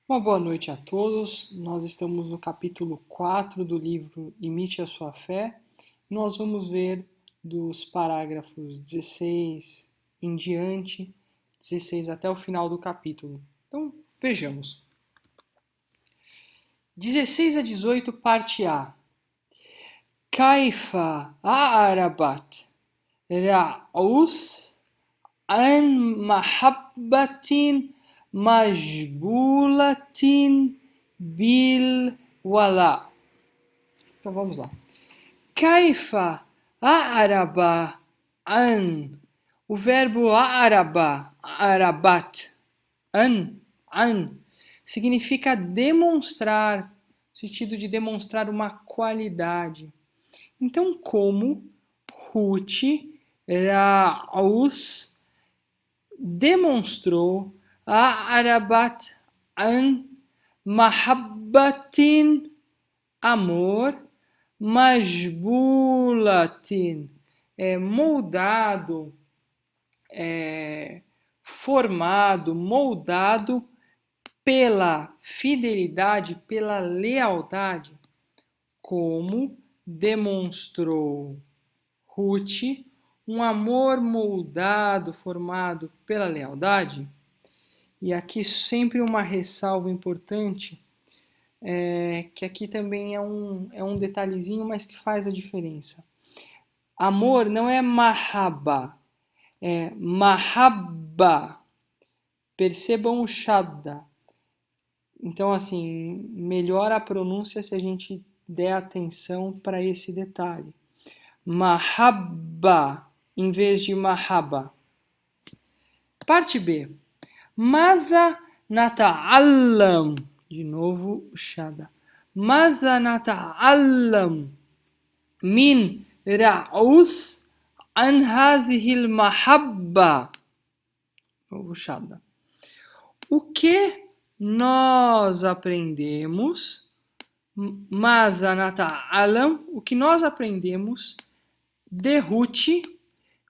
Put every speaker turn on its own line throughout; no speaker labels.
Uma boa noite a todos. Nós estamos no capítulo 4 do livro Imite a Sua Fé. Nós vamos ver dos parágrafos 16 em diante, 16 até o final do capítulo. Então, vejamos. 16 a 18, parte A. Kaifa a'rabat ra'us an mahabbatin majbulatin bil wala. Então vamos lá. Kaifa a'raba an. O verbo a'raba, a'rabat, an, significa demonstrar, no sentido de demonstrar uma qualidade. Então, como Ruth, Raus, demonstrou a'rabat an mahabbatin, amor, majbulatin, moldado, formado, moldado pela fidelidade, pela lealdade, como demonstrou Ruth, um amor moldado, formado pela lealdade. E aqui sempre uma ressalva importante, que aqui também é um detalhezinho, mas que faz a diferença. Amor não é mahabba, é mahabba. Percebam o shadda. Então, assim, melhora a pronúncia se a gente der atenção para esse detalhe. Mahabba, em vez de mahabba. Parte B. Maza nata'allam. De novo o shadda. Maza nata'allam min ra'us an hazihil mahabba. Novo shadda. O que nós aprendemos, Maza nata'allam, o que nós aprendemos de Ruth,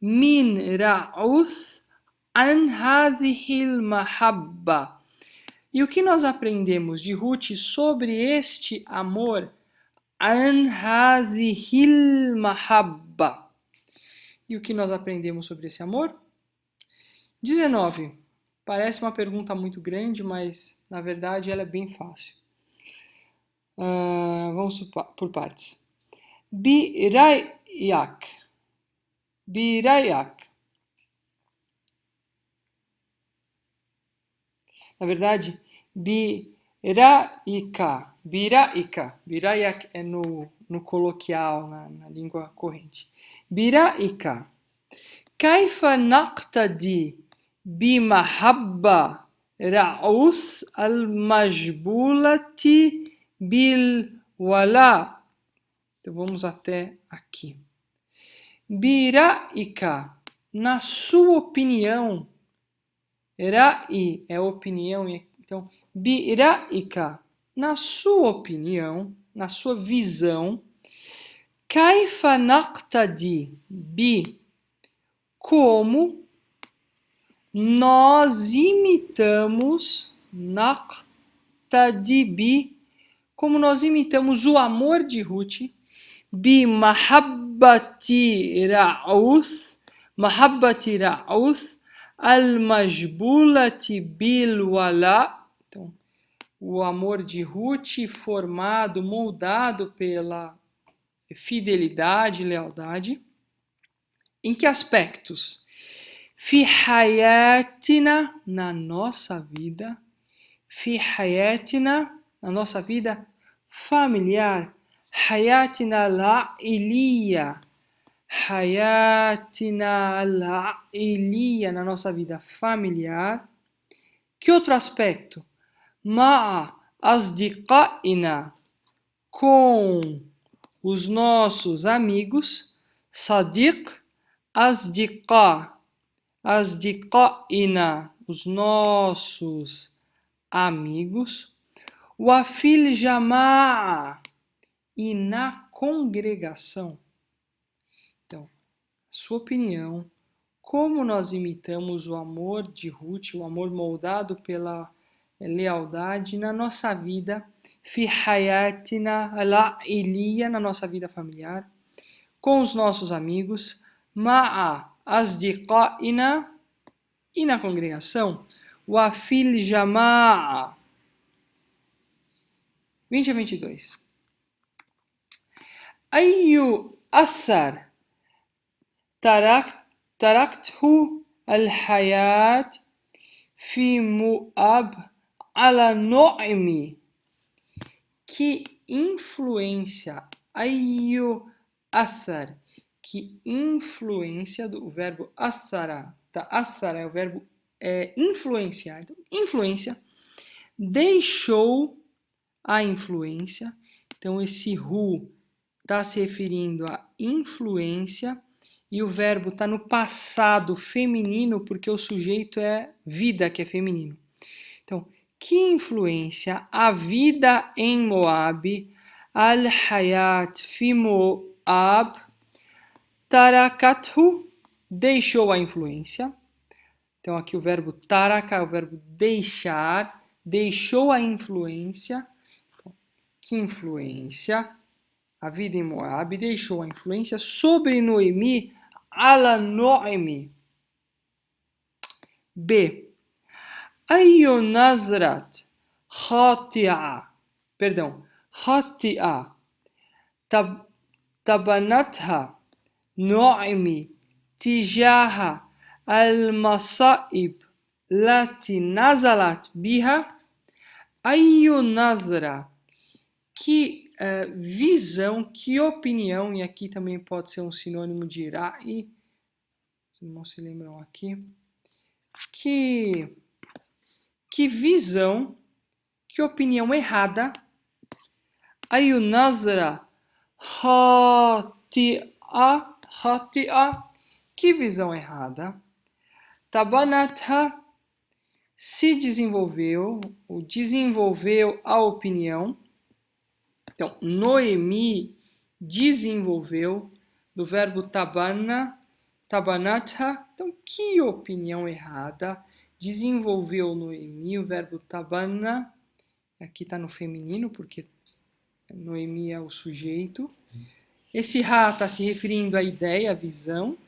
min ra'us an hazihil mahabba. E o que nós aprendemos de Ruth sobre este amor, an hazihil mahabba. E o que nós aprendemos sobre esse amor? 19. Parece uma pergunta muito grande, mas na verdade ela é bem fácil. Vamos por partes. Birayak. Na verdade, biraika. Birayak é no coloquial, na língua corrente. Biraika. Kaifa naqtadi bimahabba ra'us al-majbulati bil wala. Então vamos até aqui. Biraika, na sua opinião, ra'i é opinião, então biraika, na sua opinião, na sua visão, kaifa naqtadi bi, como nós imitamos, naqtadi bi, como nós imitamos o amor de Ruth, bi mahabbati ra'us, al-majbulati bil wala. Então, o amor de Ruth formado, moldado pela fidelidade e lealdade. Em que aspectos? Fi hayatina, na nossa vida. Fi hayatina, na nossa vida familiar. Hayatina la'iliya. Hayatina la'iliya, na nossa vida familiar. Que outro aspecto? Ma'a asdiqa'ina, com os nossos amigos. Sadiq, asdiqa, asdiqa'ina, os nossos amigos. Wafil jama'a, e na congregação. Então, sua opinião, como nós imitamos o amor de Ruth, o amor moldado pela lealdade na nossa vida, fi hayatina al-ailiya, na nossa vida familiar, com os nossos amigos, ma'a asdiqaina, e na congregação, wa fil jama'a. 20 a 22. Ayu asar taraktu al-hayat fi Moab ala Noemi. Que influência, ayu athar, que influência do verbo athara, tá? Athara é o verbo influenciar, então, influência, deixou a influência, então esse hu está se referindo à influência e o verbo está no passado feminino porque o sujeito é vida, que é feminino. Então, que influência a vida em Moab, al-hayat fi Moab, tarakathu, deixou a influência. Então, aqui o verbo taraka é o verbo deixar, deixou a influência. Então, que influência a vida em Moab deixou a influência sobre Noemi, ala Noemi. B. Ayu nazrat khati'a, khati'a tabanatha Noemi tijaha al-masaib lati nazalat biha. Ayu nazra, que visão, que opinião, e aqui também pode ser um sinônimo de ra'i, os irmãos se lembram aqui, que visão, que opinião errada, ayu nazra khati'a, que visão errada, tabanatha, se desenvolveu, ou desenvolveu a opinião. Então, Noemi desenvolveu, do verbo tabanatha. Então, que opinião errada desenvolveu Noemi, o verbo tabana, aqui está no feminino, porque Noemi é o sujeito. Esse ha está se referindo à ideia, à visão.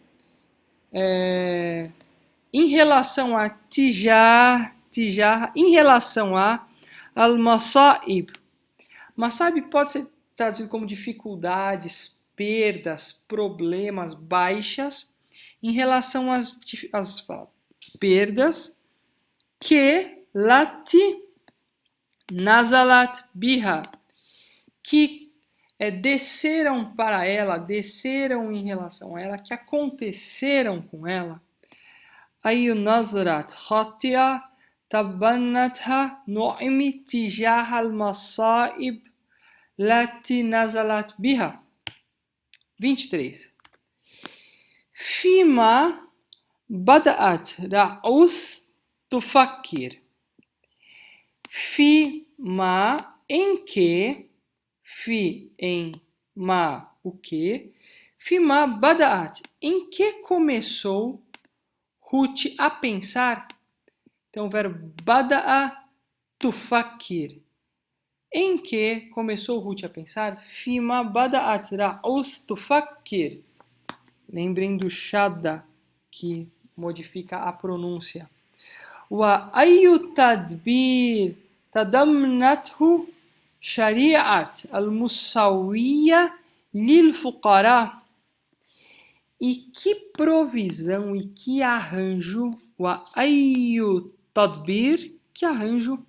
Em relação a tijar, em relação a al-masaib. Masaib pode ser traduzido como dificuldades, perdas, problemas, baixas, em relação às perdas que lati nazalat biha, que desceram para ela, desceram em relação a ela, que aconteceram com ela. Ayu nazrat khati'a tabanatha Noemi tijaha al-masaib lati nazalat biha. 23. Fima bada'at ra'us tufakkir. Fima, em que, fi, em, ma, o que, fima bada'at, em que começou Ruth a pensar. Então, o verbo bada'a tufakkir. Em que começou Ruth a pensar? Fima bada'at ra'us tufakkir. Lembrem do shadda, que modifica a pronúncia. Wa ayu tadbir tadamnathu shari'at al-musawiyya lil fuqara. E que provisão e que arranjo, wa ayu tadbir, que arranjo,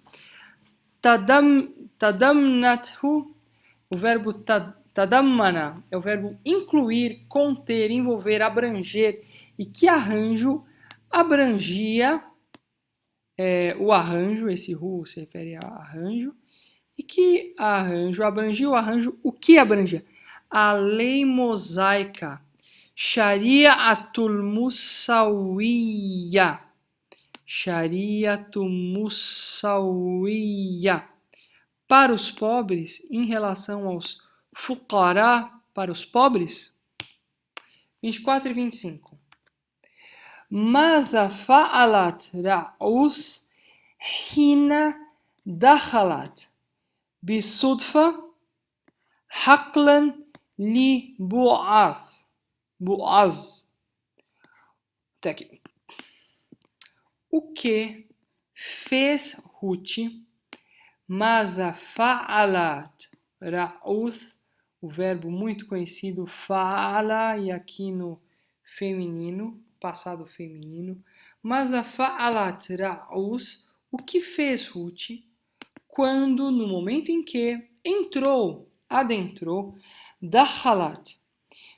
tadamnathu, o verbo tadammana, é o verbo incluir, conter, envolver, abranger, e que arranjo abrangia o arranjo, esse ru se refere a arranjo, e que arranjo abrangia o arranjo, o que abrangia? A lei mosaica, Shari'atul Musawiyya. Shari'atul Musawiyya. Para os pobres, em relação aos fuqara, para os pobres. 24 e 25. Maza fa'alat ra'us hina دخلت بصدفة حقلا لبوعز. بوعز. Até aqui. O que fez Ruth? ماذا فعلت رعوث? O verbo muito conhecido fala, e aqui no feminino, passado feminino. ماذا فعلت رعوث? O que fez Ruth? Quando, no momento em que entrou, adentrou, دخلت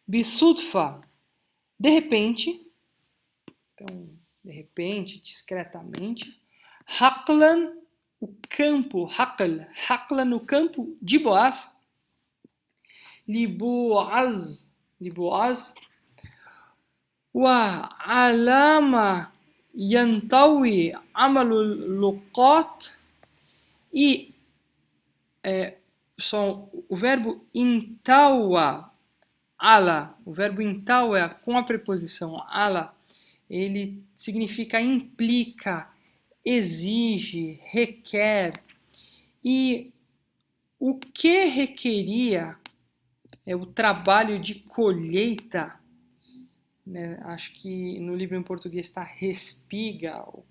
بصدفة, de repente, então, de repente, discretamente, حقلا, o campo, حقل no campo de Boaz, لبوعز, وعلامة ينطوي عمل اللقاط, e só o verbo intawa, ala, o verbo intawa com a preposição ala, ele significa implica, exige, requer. E o que requeria o trabalho de colheita, né? Acho que no livro em português está respiga, ou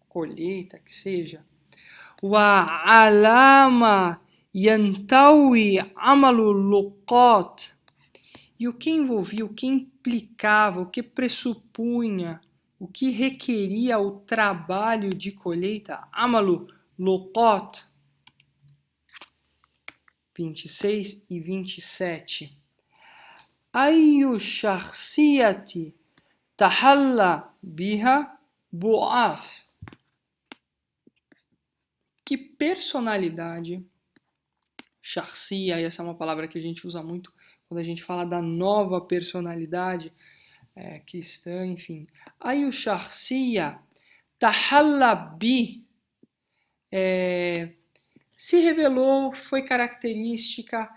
colheita, que seja. وعلامة ينطوي عمل اللقاط. E o que envolvia, o que implicava, o que pressupunha, o que requeria o trabalho de colheita? Amalu Lokot. 26 e 27. Ayu shakhsiyati tahalla biha Boaz. Que personalidade, shakhsiya, essa é uma palavra que a gente usa muito quando a gente fala da nova personalidade cristã, enfim. Ayu shakhsiya tahalla bi, se revelou, foi característica,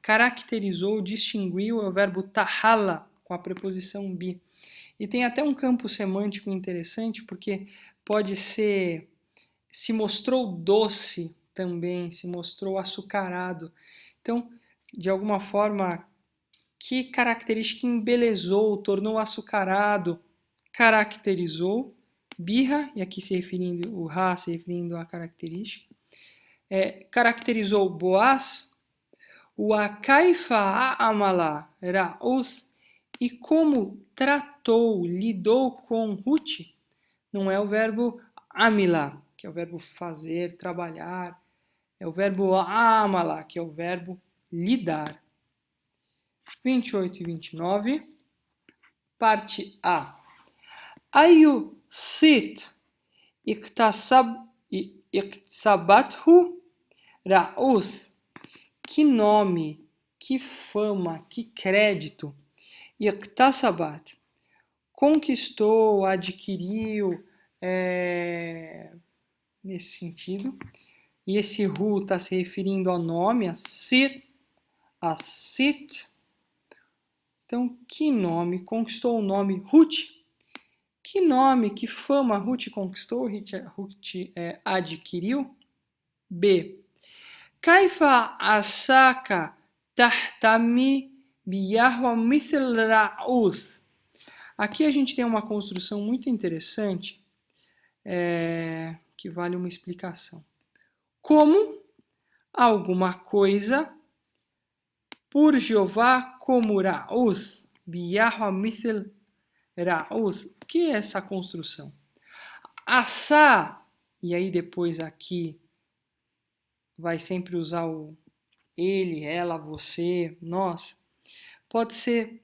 caracterizou, distinguiu, é o verbo tahalla, com a preposição bi. E tem até um campo semântico interessante, porque pode ser, se mostrou doce também, se mostrou açucarado. Então, de alguma forma, que característica embelezou, tornou açucarado, caracterizou, birra, e aqui se referindo, o ra se referindo à característica, caracterizou Boaz, o akaifa amala ra'us, e como tratou, lidou com Ruth, não é o verbo amila, que é o verbo fazer, trabalhar, é o verbo amala, que é o verbo lidar. 28 e 29, parte A. Ayu sit iktasabathu ra'us. Que nome, que fama, que crédito. Iktasabat. Conquistou, adquiriu, nesse sentido. E esse ru está se referindo ao nome, a sit. Então, que nome? Conquistou o nome Ruth. Que nome, que fama Ruth conquistou, Ruth adquiriu? B. Kaifa asaka tahtami biyahwa mithl ra'us. Aqui a gente tem uma construção muito interessante, que vale uma explicação. Como alguma coisa por Jeová como Ra'us, biyahwa mithl ra'us. O que é essa construção? Assá, e aí depois aqui vai sempre usar o ele, ela, você, nós. Pode ser,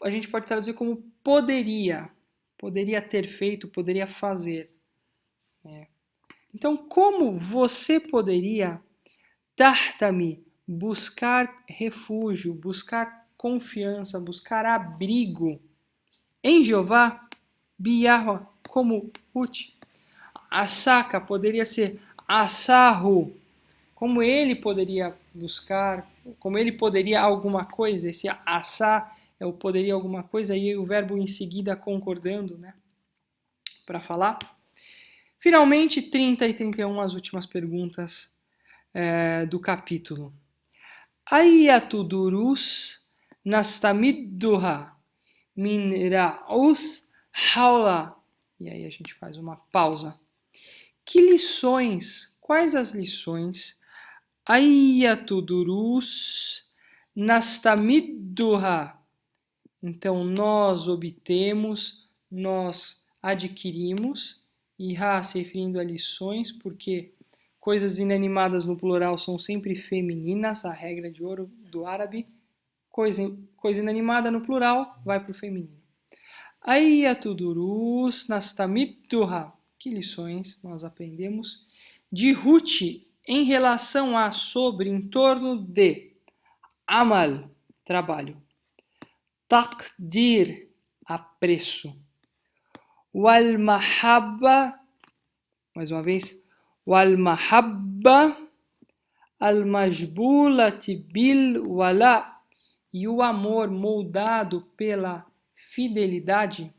a gente pode traduzir como poderia ter feito, poderia fazer. Então, como você poderia tahtami, buscar refúgio, buscar confiança, buscar abrigo em Jeová, biyahwa, como Ruth. Asaka poderia ser asahu, como ele poderia buscar, como ele poderia alguma coisa. Esse assá é o poderia alguma coisa, e o verbo em seguida concordando, né, para falar. Finalmente, 30 e 31, as últimas perguntas do capítulo. Ayatu durus nastamidduha min ra'us hawla. E aí a gente faz uma pausa. Que lições, quais as lições? Ayatu durus nastamidduha. Então, nós obtemos, nós adquirimos, e se referindo a lições, porque coisas inanimadas no plural são sempre femininas, a regra de ouro do árabe. Coisa inanimada no plural vai para o feminino. Ayatu durus nastamidduha. Que lições nós aprendemos de Ruth em relação a, sobre, em torno de amal, trabalho. Taqdir, apreço. Wal mahabba, mais uma vez. Wal mahabba al majbulati bil wala, e o amor moldado pela fidelidade.